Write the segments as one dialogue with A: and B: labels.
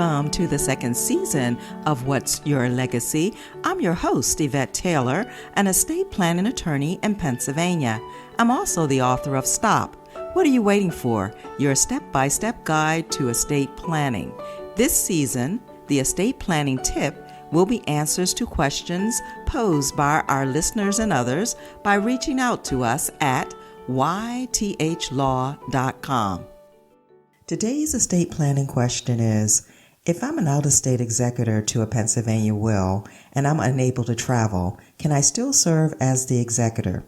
A: Welcome to the second season of What's Your Legacy? I'm your host, Yvette Taylor, an estate planning attorney in Pennsylvania. I'm also the author of Stop. What are you waiting for? Your step-by-step guide to estate planning. This season, the estate planning tip will be answers to questions posed by our listeners and others by reaching out to us at ythlaw.com. Today's estate planning question is, if I'm an out-of-state executor to a Pennsylvania will and I'm unable to travel, can I still serve as the executor?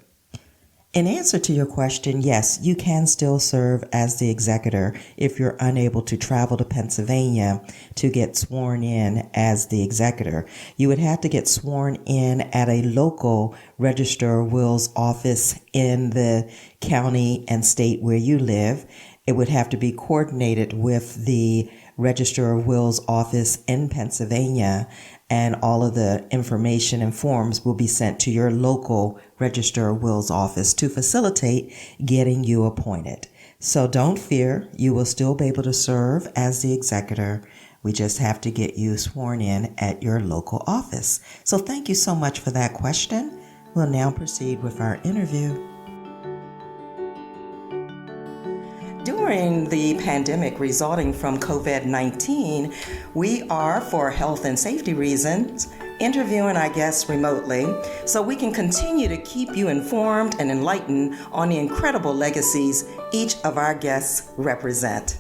A: In answer to your question, yes, you can still serve as the executor if you're unable to travel to Pennsylvania to get sworn in as the executor. You would have to get sworn in at a local Register of Wills office in the county and state where you live. It would have to be coordinated with the Register of Wills office in Pennsylvania, and all of the information and forms will be sent to your local Register of Wills office to facilitate getting you appointed. So don't fear, you will still be able to serve as the executor. We just have to get you sworn in at your local office. So thank you so much for that question. We'll now proceed with our interview. During the pandemic resulting from COVID-19, we are, for health and safety reasons, interviewing our guests remotely so we can continue to keep you informed and enlightened on the incredible legacies each of our guests represent.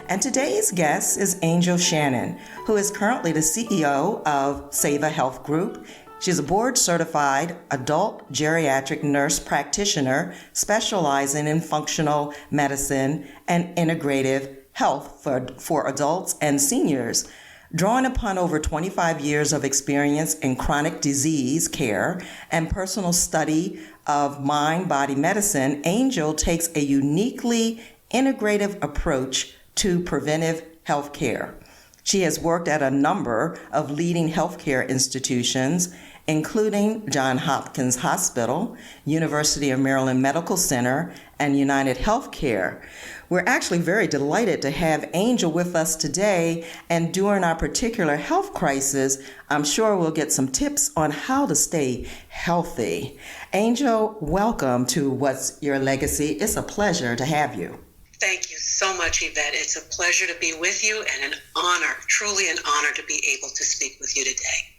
A: And today's guest is Angel Shannon, who is currently the CEO of Seva Health Group. She's a board-certified adult geriatric nurse practitioner specializing in functional medicine and integrative health for adults and seniors. Drawing upon over 25 years of experience in chronic disease care and personal study of mind-body medicine, Angel takes a uniquely integrative approach to preventive health care. She has worked at a number of leading healthcare institutions, including Johns Hopkins Hospital, University of Maryland Medical Center, and United Healthcare. We're actually very delighted to have Angel with us today, and during our particular health crisis, I'm sure we'll get some tips on how to stay healthy. Angel, welcome to What's Your Legacy? It's a pleasure to have you.
B: Thank you so much, Yvette. It's a pleasure to be with you and an honor, truly an honor to be able to speak with you today.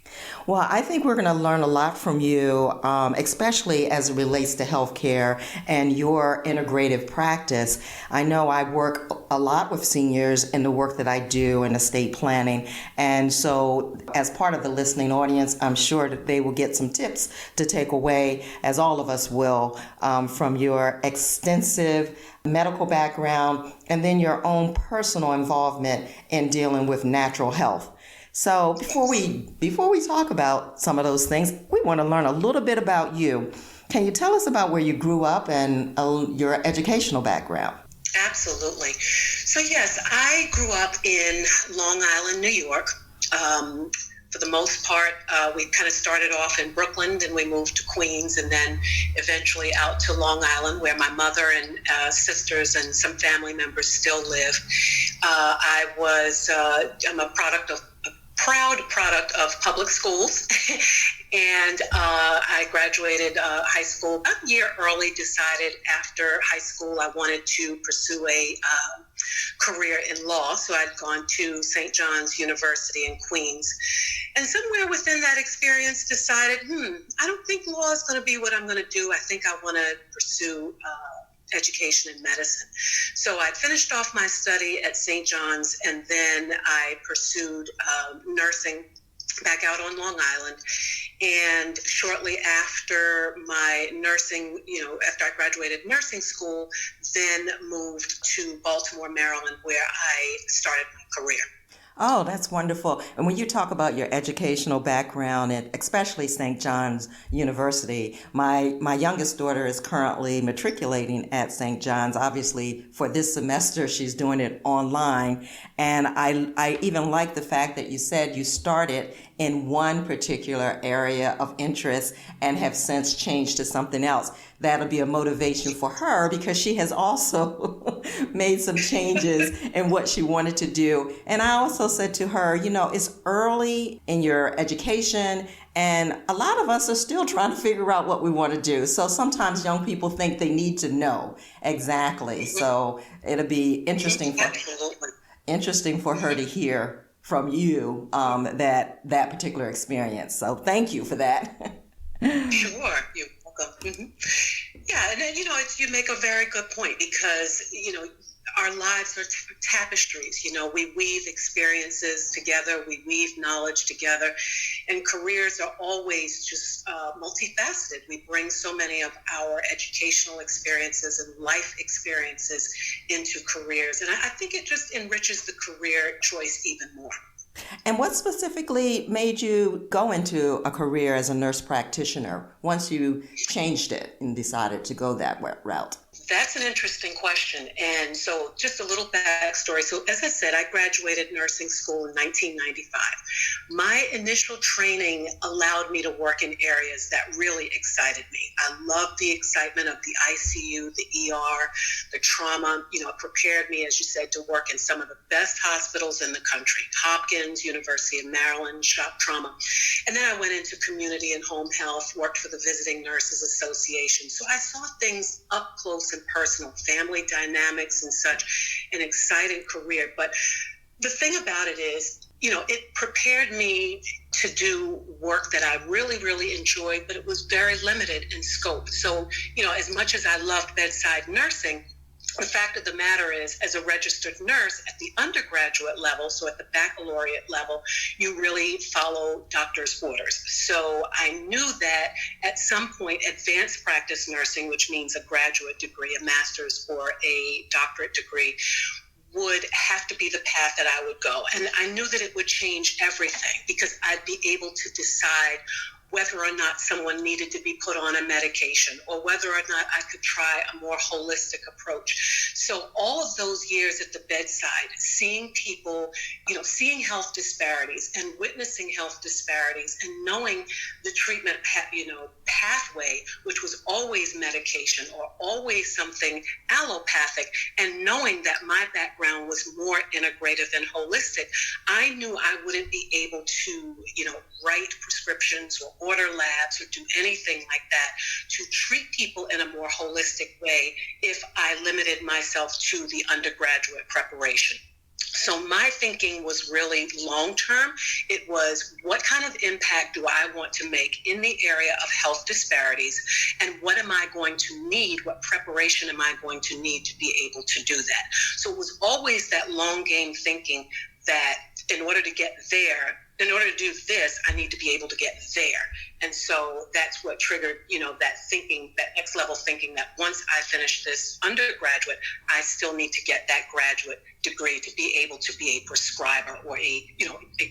A: Well, I think we're going to learn a lot from you, especially as it relates to healthcare and your integrative practice. I know I work a lot with seniors in the work that I do in estate planning. And so as part of the listening audience, I'm sure that they will get some tips to take away, as all of us will, from your extensive medical background and then your own personal involvement in dealing with natural health. So before we talk about some of those things, we want to learn a little bit about you. Can you tell us about where you grew up and your educational background?
B: Absolutely. So yes, I grew up in Long Island, New York. For the most part, we kind of started off in Brooklyn, then we moved to Queens, and then eventually out to Long Island, where my mother and sisters and some family members still live. I'm a proud product of public schools, and I graduated high school about a year early. Decided after high school I wanted to pursue a career in law, so I'd gone to St. John's University in Queens, and somewhere within that experience decided, I don't think law is going to be what I'm going to do. I think I want to pursue education in medicine. So I finished off my study at St. John's, and then I pursued nursing back out on Long Island. And shortly after my nursing, after I graduated nursing school, then moved to Baltimore, Maryland, where I started my career.
A: Oh, that's wonderful. And when you talk about your educational background, and especially St. John's University, my youngest daughter is currently matriculating at St. John's. Obviously, for this semester, she's doing it online. And I even like the fact that you said you started in one particular area of interest and have since changed to something else. that'll be a motivation for her, because she has also made some changes in what she wanted to do. And I also said to her, it's early in your education, and a lot of us are still trying to figure out what we want to do. So sometimes young people think they need to know exactly. So it'll be interesting for her to hear from you that particular experience. So thank you for that.
B: Sure, you're welcome. Yeah, and then, you make a very good point, because, our lives are tapestries. We weave experiences together, we weave knowledge together, and careers are always just multifaceted. We bring so many of our educational experiences and life experiences into careers, and I think it just enriches the career choice even more.
A: And what specifically made you go into a career as a nurse practitioner once you changed it and decided to go that route?
B: That's an interesting question. And so just a little backstory. So as I said, I graduated nursing school in 1995. My initial training allowed me to work in areas that really excited me. I loved the excitement of the ICU, the ER, the trauma. It prepared me, as you said, to work in some of the best hospitals in the country: Hopkins, University of Maryland, shock trauma. And then I went into community and home health, worked for the Visiting Nurses Association. So I saw things up close and personal, family dynamics and such, an exciting career. But the thing about it is, it prepared me to do work that I really, really enjoyed, but it was very limited in scope. So, as much as I loved bedside nursing, the fact of the matter is, as a registered nurse at the undergraduate level, so at the baccalaureate level, you really follow doctor's orders. So I knew that at some point, advanced practice nursing, which means a graduate degree, a master's or a doctorate degree, would have to be the path that I would go. And I knew that it would change everything, because I'd be able to decide whether or not someone needed to be put on a medication, or whether or not I could try a more holistic approach. So all of those years at the bedside, seeing people, seeing health disparities and witnessing health disparities, and knowing the treatment, pathway, which was always medication or always something allopathic, and knowing that my background was more integrative and holistic, I knew I wouldn't be able to, write prescriptions or order labs or do anything like that to treat people in a more holistic way if I limited myself to the undergraduate preparation. So my thinking was really long-term. It was, what kind of impact do I want to make in the area of health disparities? And what am I going to need? What preparation am I going to need to be able to do that? So it was always that long game thinking that in order to get there, in order to do this, I need to be able to get there. And so that's what triggered, that thinking, that next level thinking, that once I finish this undergraduate, I still need to get that graduate degree to be able to be a prescriber or a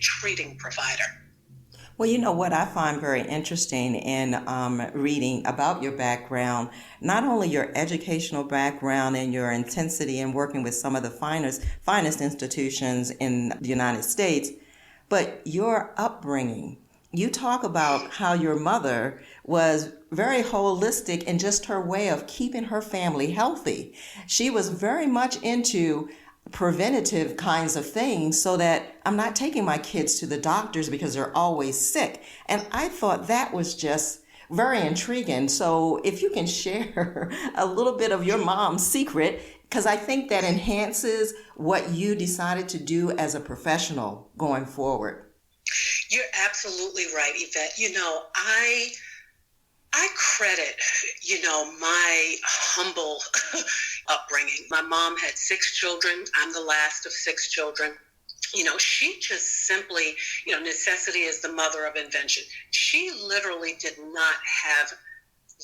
B: treating provider.
A: Well, what I find very interesting in reading about your background, not only your educational background and your intensity in working with some of the finest institutions in the United States, but your upbringing. You talk about how your mother was very holistic in just her way of keeping her family healthy. She was very much into preventative kinds of things, so that I'm not taking my kids to the doctors because they're always sick. And I thought that was just very intriguing. So if you can share a little bit of your mom's secret, because I think that enhances what you decided to do as a professional going forward.
B: You're absolutely right, Yvette. I credit, my humble upbringing. My mom had 6 children. I'm the last of 6 children. She just simply, necessity is the mother of invention. She literally did not have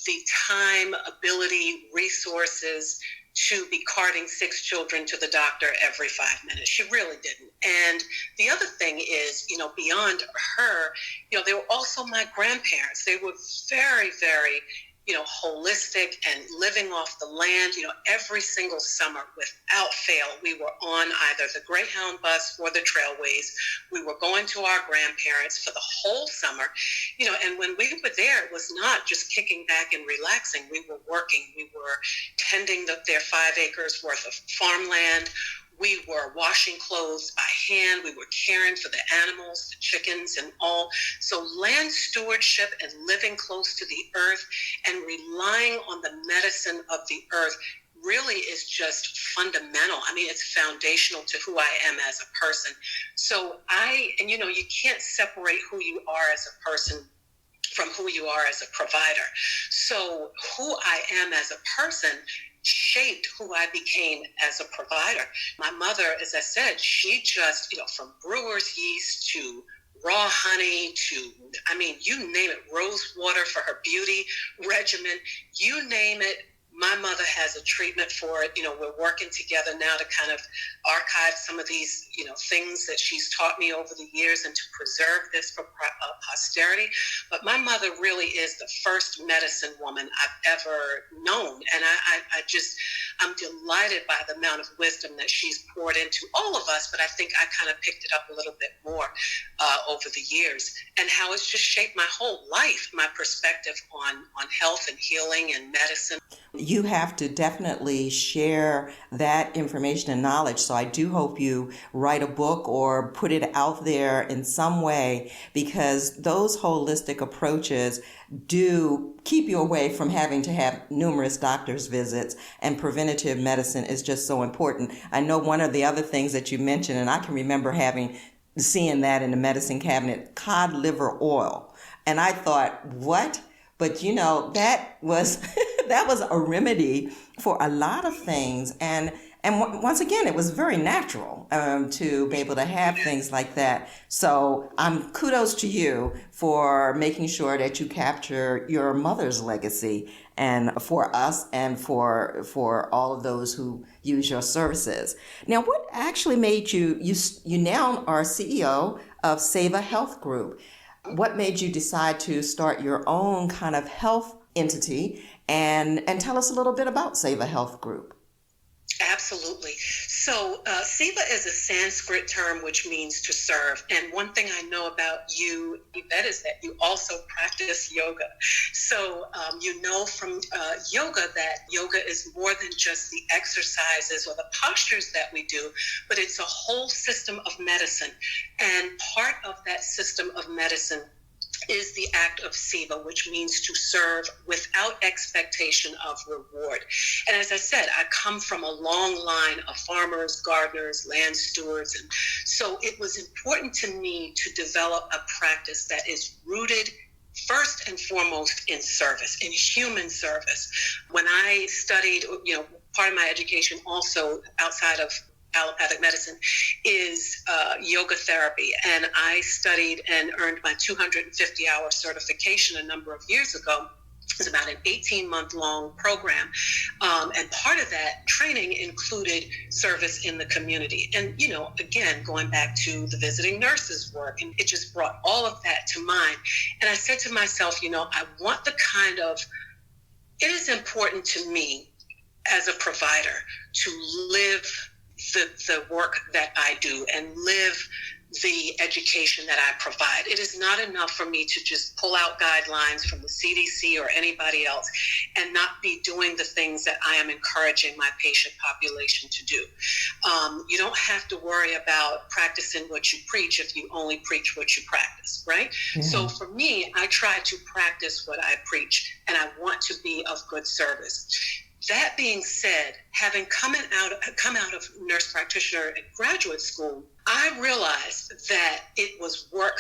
B: the time, ability, resources to be carting 6 children to the doctor every 5 minutes. She really didn't. And the other thing is, beyond her, they were also my grandparents. They were very, very holistic and living off the land. Every single summer without fail, we were on either the Greyhound bus or the Trailways. We were going to our grandparents for the whole summer, and when we were there, it was not just kicking back and relaxing. We were working. We were tending their 5 acres worth of farmland. We were washing clothes by hand. We were caring for the animals, the chickens, and all. So land stewardship and living close to the earth and relying on the medicine of the earth really is just fundamental. I mean, it's foundational to who I am as a person. So you can't separate who you are as a person from who you are as a provider. So who I am as a person shaped who I became as a provider. My mother, as I said, she just, from brewer's yeast to raw honey to, you name it, rose water for her beauty regimen, you name it. My mother has a treatment for it. We're working together now to kind of archive some of these, things that she's taught me over the years and to preserve this for posterity. But my mother really is the first medicine woman I've ever known. And I'm delighted by the amount of wisdom that she's poured into all of us. But I think I kind of picked it up a little bit more over the years, and how it's just shaped my whole life, my perspective on health and healing and medicine.
A: You have to definitely share that information and knowledge. So I do hope you write a book or put it out there in some way, because those holistic approaches do keep you away from having to have numerous doctor's visits, and preventative medicine is just so important. I know one of the other things that you mentioned, and I can remember seeing that in the medicine cabinet, cod liver oil. And I thought, what? But that was that was a remedy for a lot of things, and once again, it was very natural to be able to have things like that. So kudos to you for making sure that you capture your mother's legacy, and for us and for all of those who use your services. Now, what actually made you now are CEO of Seva Health Group? What made you decide to start your own kind of health entity, and tell us a little bit about Seva Health Group?
B: Absolutely. So Seva is a Sanskrit term which means to serve. And one thing I know about you, Yvette, is that you also practice yoga. So from yoga that yoga is more than just the exercises or the postures that we do, but it's a whole system of medicine. And part of that system of medicine is the act of seva, which means to serve without expectation of reward. And as I said, I come from a long line of farmers, gardeners, land stewards. And so it was important to me to develop a practice that is rooted first and foremost in service, in human service. When I studied, part of my education also outside of allopathic medicine is yoga therapy. And I studied and earned my 250-hour certification a number of years ago. It was about an 18-month-long program. And part of that training included service in the community. And, again, going back to the visiting nurses work, and it just brought all of that to mind. And I said to myself, I want it is important to me as a provider to live the work that I do and live the education that I provide. It is not enough for me to just pull out guidelines from the CDC or anybody else and not be doing the things that I am encouraging my patient population to do. You don't have to worry about practicing what you preach if you only preach what you practice, right? Mm-hmm. So for me, I try to practice what I preach, and I want to be of good service. That being said, having come out of nurse practitioner at graduate school, I realized that it was work.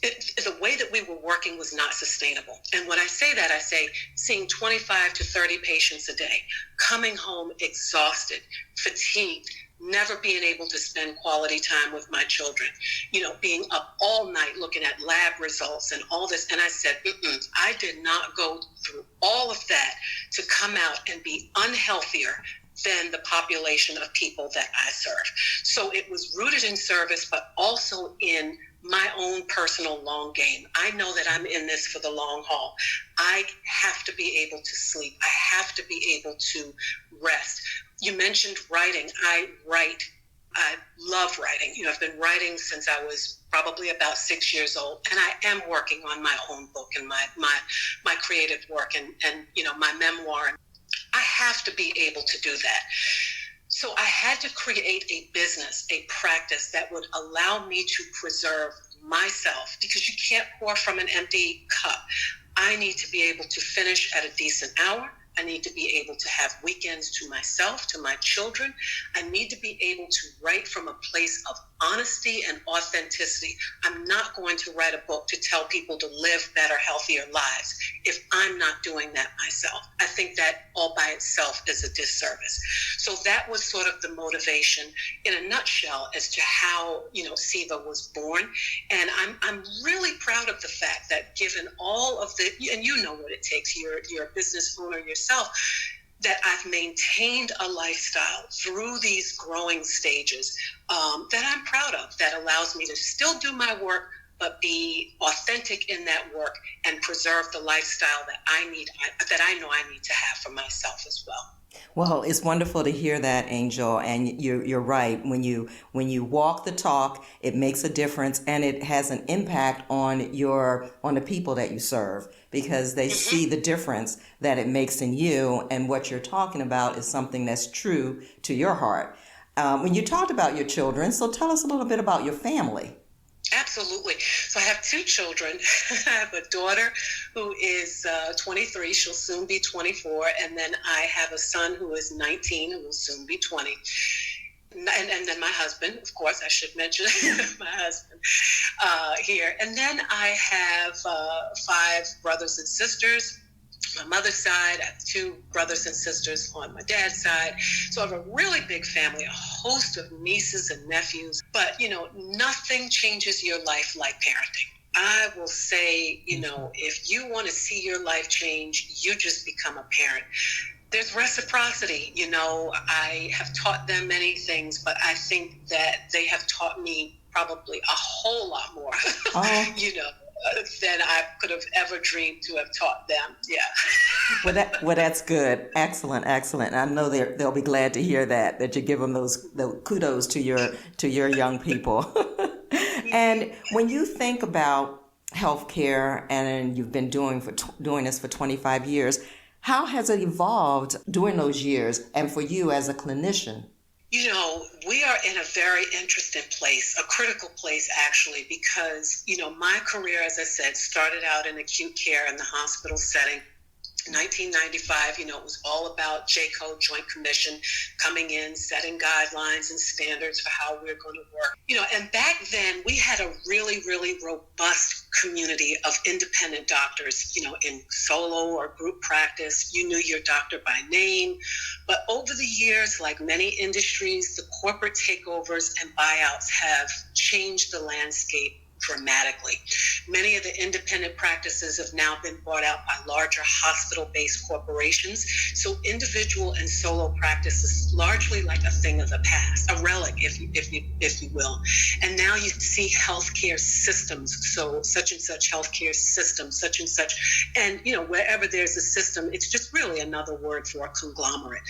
B: The way that we were working was not sustainable. And when I say that, I say seeing 25 to 30 patients a day, coming home exhausted, fatigued, never being able to spend quality time with my children, being up all night looking at lab results and all this. And I said, I did not go through all of that to come out and be unhealthier than the population of people that I serve. So it was rooted in service, but also in my own personal long game. I know that I'm in this for the long haul. I have to be able to sleep. I have to be able to rest. You mentioned writing. I write. I love writing. I've been writing since I was probably about 6 years old, and I am working on my own book and my creative work and my memoir. I have to be able to do that. So I had to create a business, a practice that would allow me to preserve myself, because you can't pour from an empty cup. I need to be able to finish at a decent hour. I need to be able to have weekends to myself, to my children. I need to be able to write from a place of honesty and authenticity. I'm not going to write a book to tell people to live better, healthier lives if I'm not doing that myself. I think that all by itself is a disservice. So that was sort of the motivation in a nutshell as to how, SIVA was born. And I'm really proud of the fact that given all of the, and you know what it takes, you're a business owner yourself, that I've maintained a lifestyle through these growing stages that I'm proud of, that allows me to still do my work, but be authentic in that work and preserve the lifestyle that I need, that I know I need to have for myself as well.
A: Well, it's wonderful to hear that, Angel, and you're right. When you walk the talk, it makes a difference, and it has an impact on the people that you serve, because they see the difference that it makes in you, and what you're talking about is something that's true to your heart. When you talked about your children, so tell us a little bit about your family.
B: Absolutely. So I have two children. I have a daughter who is 23. She'll soon be 24. And then I have a son who is 19, who will soon be 20. And then my husband, of course, I should mention my husband here. And then I have 5 brothers and sisters. My mother's side, I have 2 brothers and sisters on my dad's side. So I have a really big family, a host of nieces and nephews. But, nothing changes your life like parenting. I will say, if you want to see your life change, you just become a parent. There's reciprocity. I have taught them many things, but I think that they have taught me probably a whole lot more, than I could have ever dreamed to have taught them. Yeah.
A: Well, that's good. Excellent. I know they'll be glad to hear that you give them those kudos to your young people. And when you think about healthcare, and you've been doing this for 25 years, how has it evolved during those years, and for you as a clinician?
B: We are in a very interesting place, a critical place, actually, because, my career, as I said, started out in acute care in the hospital setting. 1995, it was all about JCO, Joint Commission, coming in, setting guidelines and standards for how we're going to work. And back then we had a really, really robust community of independent doctors, in solo or group practice. You knew your doctor by name. But over the years, like many industries, the corporate takeovers and buyouts have changed the landscape dramatically. Many of the independent practices have now been bought out by larger hospital-based corporations. So individual and solo practice is largely like a thing of the past, a relic, if you will. And now you see healthcare systems. So such and such healthcare system, such and such, and wherever there's a system, it's just really another word for a conglomerate.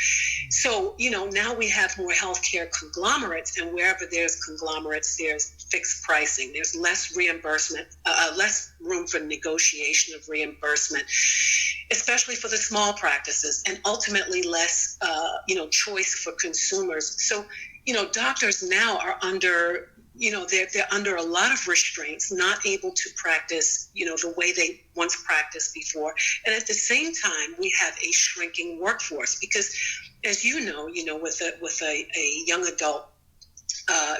B: So now we have more healthcare conglomerates, and wherever there's conglomerates, there's fixed pricing. There's less reimbursement, less room for negotiation of reimbursement, especially for the small practices, and ultimately less, choice for consumers. So, doctors now are under, they're under a lot of restraints, not able to practice, the way they once practiced before. And at the same time, we have a shrinking workforce because, as with a young adult,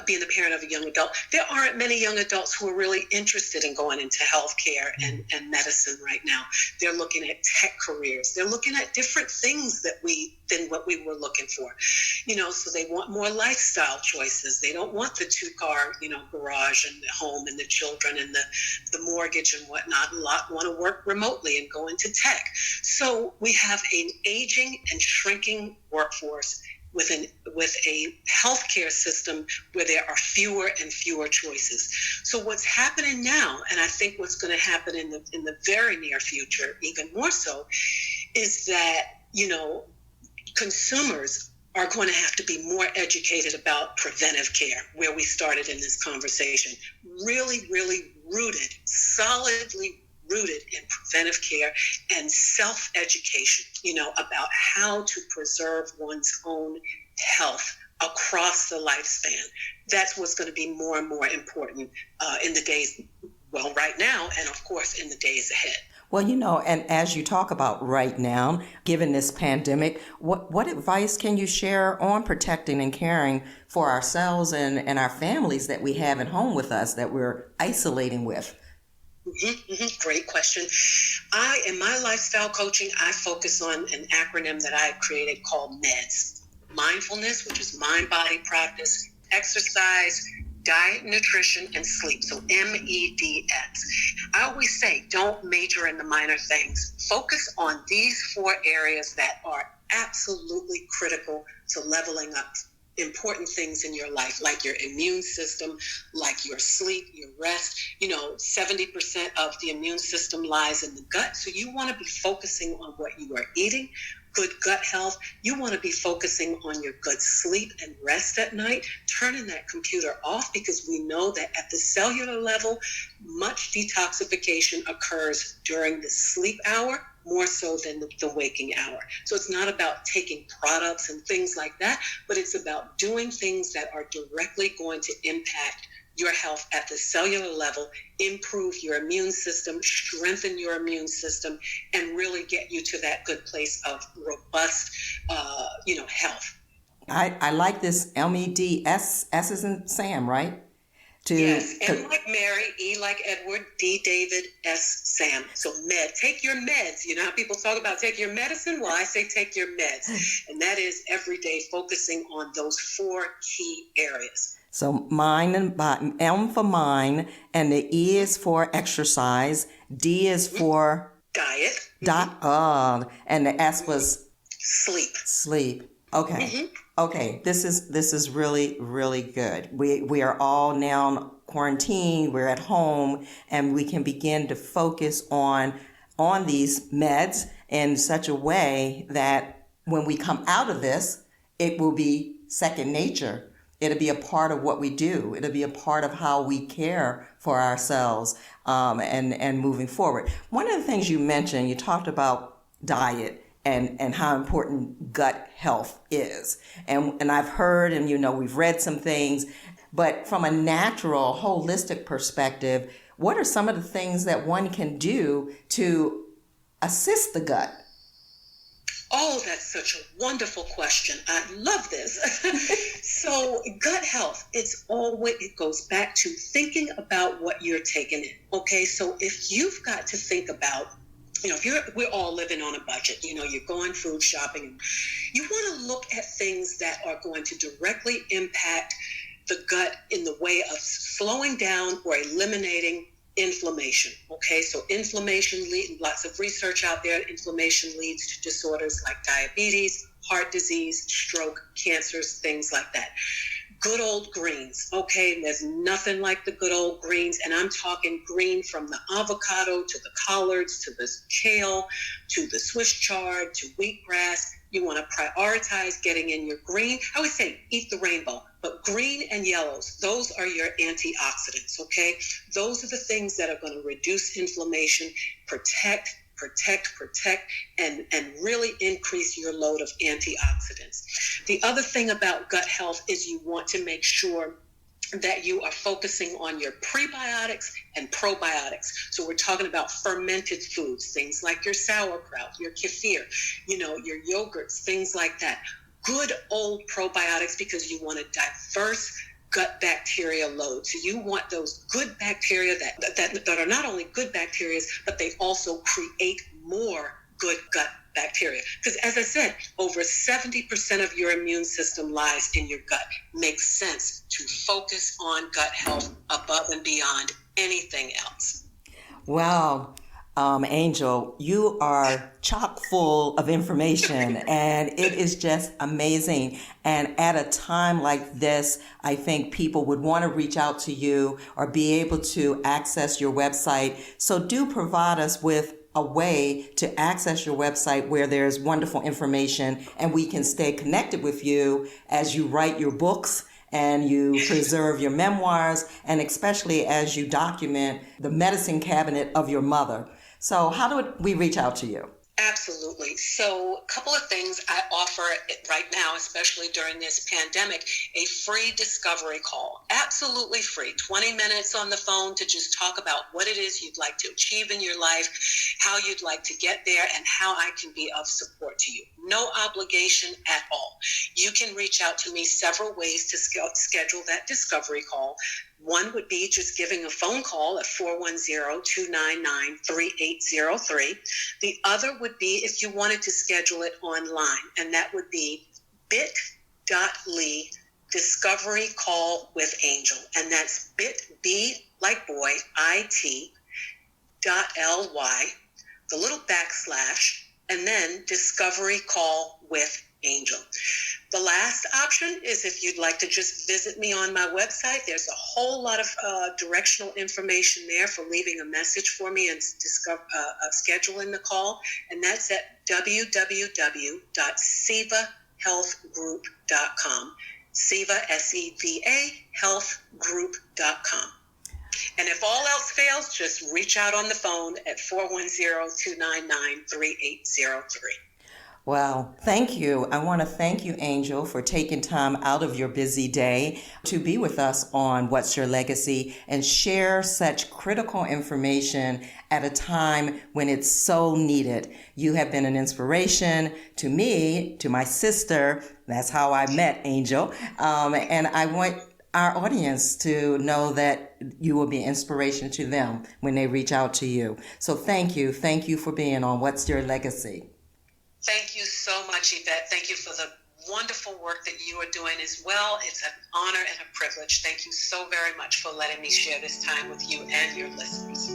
B: being the parent of a young adult, there aren't many young adults who are really interested in going into healthcare and medicine right now. They're looking at tech careers. They're looking at different things than what we were looking for. So they want more lifestyle choices. They don't want the 2-car, garage and the home and the children and the mortgage and whatnot. A lot want to work remotely and go into tech. So we have an aging and shrinking workforce. with a healthcare system where there are fewer and fewer choices. So what's happening now, and I think what's going to happen in the very near future, even more so, is that, consumers are going to have to be more educated about preventive care, where we started in this conversation. Really, really solidly rooted in preventive care and self-education, about how to preserve one's own health across the lifespan. That's what's going to be more and more important in the days, right now, and of course in the days ahead.
A: Well, and as you talk about right now, given this pandemic, what advice can you share on protecting and caring for ourselves and our families that we have at home with us that we're isolating with?
B: Great question. In my lifestyle coaching, I focus on an acronym that I created called MEDS. Mindfulness, which is mind, body, practice, exercise, diet, nutrition, and sleep. So MEDS. I always say, don't major in the minor things. Focus on these 4 areas that are absolutely critical to leveling up important things in your life, like your immune system, like your sleep, your rest. 70% of the immune system lies in the gut. So you want to be focusing on what you are eating, good gut health. You want to be focusing on your good sleep and rest at night, turning that computer off, because we know that at the cellular level, much detoxification occurs during the sleep hour, more so than the waking hour. So it's not about taking products and things like that, but it's about doing things that are directly going to impact your health at the cellular level, improve your immune system, strengthen your immune system, and really get you to that good place of robust, health.
A: I like this MEDS. S is in Sam, right?
B: Yes, M like Mary, E like Edward, D David, S Sam. So take your meds. You know how people talk about take your medicine? Well, I say take your meds. And that is every day focusing on those 4 key areas.
A: So mind and body, M for mind, and the E is for exercise, D is for
B: diet,
A: and the S was
B: sleep.
A: Okay. Okay. This is really, really good. We are all now quarantined. We're at home, and we can begin to focus on these meds in such a way that when we come out of this, it will be second nature. It'll be a part of what we do. It'll be a part of how we care for ourselves and moving forward. One of the things you mentioned, you talked about diet and how important gut health is. And I've heard and, we've read some things, but from a natural, holistic perspective, what are some of the things that one can do to assist the gut?
B: Oh, that's such a wonderful question. I love this. So gut health, it goes back to thinking about what you're taking in. Okay, so if you've got to think about, we're all living on a budget, you're going food shopping, you want to look at things that are going to directly impact the gut in the way of slowing down or eliminating inflammation. Okay, so inflammation, lots of research out there, inflammation leads to disorders like diabetes, heart disease, stroke, cancers, things like that. Good old greens. Okay, there's nothing like the good old greens, and I'm talking green from the avocado to the collards to the kale to the Swiss chard to wheatgrass. You want to prioritize getting in your green. I would say eat the rainbow, but green and yellows, those are your antioxidants, okay? Those are the things that are going to reduce inflammation, protect, and really increase your load of antioxidants. The other thing about gut health is you want to make sure that you are focusing on your prebiotics and probiotics. So we're talking about fermented foods, things like your sauerkraut, your kefir, your yogurts, things like that. Good old probiotics, because you want a diverse gut bacteria load. So you want those good bacteria that are not only good bacteria, but they also create more good gut bacteria. Because as I said, over 70% of your immune system lies in your gut. Makes sense to focus on gut health above and beyond anything else.
A: Wow. Angel, you are chock full of information and it is just amazing. And at a time like this, I think people would want to reach out to you or be able to access your website. So do provide us with a way to access your website where there's wonderful information and we can stay connected with you as you write your books and you preserve your memoirs, and especially as you document the medicine cabinet of your mother. So how do we reach out to you?
B: Absolutely. So a couple of things I offer right now, especially during this pandemic, a free discovery call. Absolutely free. 20 minutes on the phone to just talk about what it is you'd like to achieve in your life, how you'd like to get there, and how I can be of support to you. No obligation at all. You can reach out to me several ways to schedule that discovery call. One would be just giving a phone call at 410-299-3803. The other would be if you wanted to schedule it online, and that would be bit.ly discovery call with Angel. And that's B like boy, IT.ly, the little backslash, and then discovery call with Angel. The last option is if you'd like to just visit me on my website. There's a whole lot of directional information there for leaving a message for me and scheduling the call. And that's at www.sevahealthgroup.com. Seva, S-E-V-A, healthgroup.com. And if all else fails, just reach out on the phone at 410-299-3803.
A: Well, thank you. I want to thank you, Angel, for taking time out of your busy day to be with us on What's Your Legacy and share such critical information at a time when it's so needed. You have been an inspiration to me, to my sister. That's how I met Angel. And I want our audience to know that you will be an inspiration to them when they reach out to you. So thank you. Thank you for being on What's Your Legacy.
B: Thank you so much, Yvette. Thank you for the wonderful work that you are doing as well. It's an honor and a privilege. Thank you so very much for letting me share this time with you and your listeners.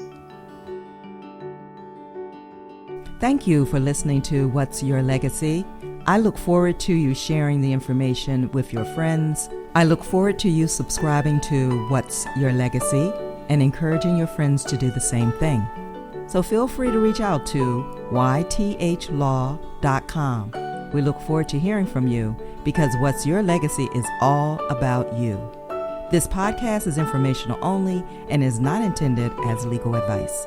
C: Thank you for listening to What's Your Legacy. I look forward to you sharing the information with your friends. I look forward to you subscribing to What's Your Legacy and encouraging your friends to do the same thing. So feel free to reach out to ythlaw.com. We look forward to hearing from you because What's Your Legacy is all about you. This podcast is informational only and is not intended as legal advice.